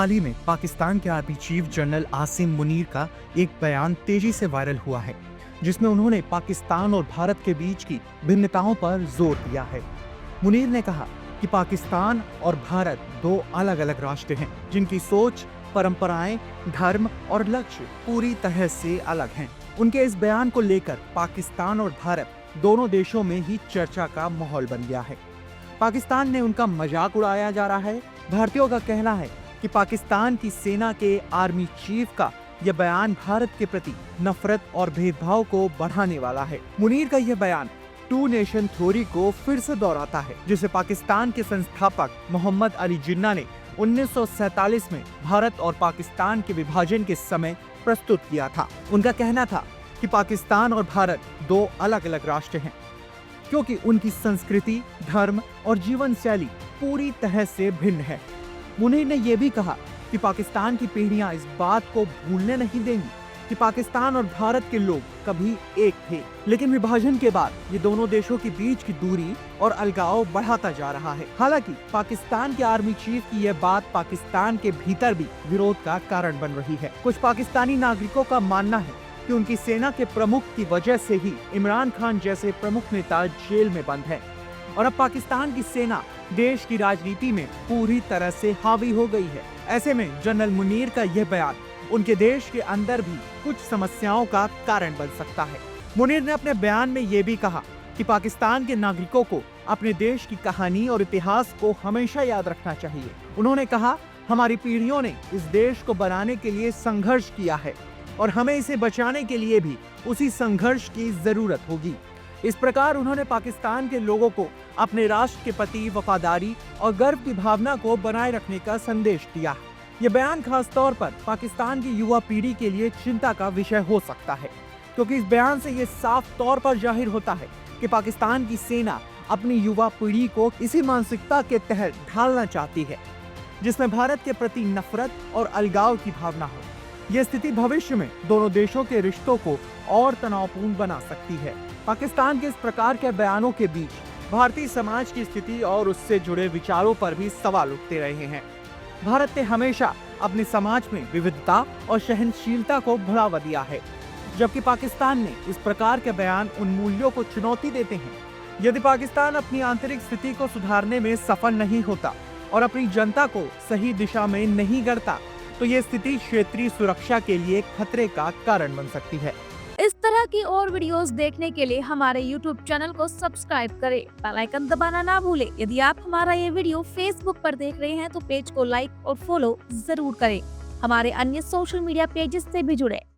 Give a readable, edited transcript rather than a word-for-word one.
हाल ही में पाकिस्तान के army chief general Asim Munir का एक बयान तेजी से वायरल हुआ है, जिसमें उन्होंने पाकिस्तान और भारत के बीच की भिन्नताओं पर जोर दिया है। मुनीर ने कहा कि पाकिस्तान और भारत दो अलग अलग राष्ट्र हैं, जिनकी सोच, परंपराएं, धर्म और लक्ष्य पूरी तरह से अलग हैं। उनके इस बयान को लेकर पाकिस्तान और भारत दोनों देशों में ही चर्चा का माहौल बन गया है। पाकिस्तान ने उनका मजाक उड़ाया जा रहा है। भारतीयों का कहना है कि पाकिस्तान की सेना के आर्मी चीफ का यह बयान भारत के प्रति नफरत और भेदभाव को बढ़ाने वाला है। मुनीर का यह बयान टू नेशन थ्योरी को फिर से दोहराता है, जिसे पाकिस्तान के संस्थापक मोहम्मद अली जिन्ना ने 1947 में भारत और पाकिस्तान के विभाजन के समय प्रस्तुत किया था। उनका कहना था कि पाकिस्तान और भारत दो अलग अलग राष्ट्र हैं, क्योंकि उनकी संस्कृति, धर्म और जीवन शैली पूरी तरह से भिन्न है। मुनीर ने यह भी कहा कि पाकिस्तान की पीढ़ियां इस बात को भूलने नहीं देंगी कि पाकिस्तान और भारत के लोग कभी एक थे, लेकिन विभाजन के बाद ये दोनों देशों के बीच की दूरी और अलगाव बढ़ाता जा रहा है। हालांकि पाकिस्तान के आर्मी चीफ की यह बात पाकिस्तान के भीतर भी विरोध का कारण बन रही है। कुछ पाकिस्तानी नागरिकों का मानना है कि उनकी सेना के प्रमुख की वजह से ही इमरान खान जैसे प्रमुख नेता जेल में बंद है और अब पाकिस्तान की सेना देश की राजनीति में पूरी तरह से हावी हो गई है। ऐसे में जनरल मुनीर का यह बयान उनके देश के अंदर भी कुछ समस्याओं का कारण बन सकता है। मुनीर ने अपने बयान में यह भी कहा कि पाकिस्तान के नागरिकों को अपने देश की कहानी और इतिहास को हमेशा याद रखना चाहिए। उन्होंने कहा, हमारी पीढ़ियों ने इस देश को बनाने के लिए संघर्ष किया है और हमें इसे बचाने के लिए भी उसी संघर्ष की जरूरत होगी। इस प्रकार उन्होंने पाकिस्तान के लोगों को अपने राष्ट्र के प्रति वफादारी और गर्व की भावना को बनाए रखने का संदेश दिया। यह बयान खास तौर पर पाकिस्तान की युवा पीढ़ी के लिए चिंता का विषय हो सकता है, क्योंकि इस बयान से यह साफ तौर पर जाहिर होता है कि पाकिस्तान की सेना अपनी युवा पीढ़ी को इसी मानसिकता के तहत ढालना चाहती है, जिसमें भारत के प्रति नफरत और अलगाव की भावना हो। यह स्थिति भविष्य में दोनों देशों के रिश्तों को और तनावपूर्ण बना सकती है। पाकिस्तान के इस प्रकार के बयानों के बीच भारतीय समाज की स्थिति और उससे जुड़े विचारों पर भी सवाल उठते रहे हैं। भारत ने हमेशा अपने समाज में विविधता और सहनशीलता को बढ़ावा दिया है, जबकि पाकिस्तान ने इस प्रकार के बयान उन मूल्यों को चुनौती देते हैं। यदि पाकिस्तान अपनी आंतरिक स्थिति को सुधारने में सफल नहीं होता और अपनी जनता को सही दिशा में नहीं गढ़ता, तो ये स्थिति क्षेत्रीय सुरक्षा के लिए खतरे का कारण बन सकती है। इस तरह की और वीडियोस देखने के लिए हमारे YouTube चैनल को सब्सक्राइब करें, बेल आइकन दबाना ना भूलें। यदि आप हमारा ये वीडियो Facebook पर देख रहे हैं तो पेज को लाइक और फॉलो जरूर करें। हमारे अन्य सोशल मीडिया पेजेस से भी जुड़े।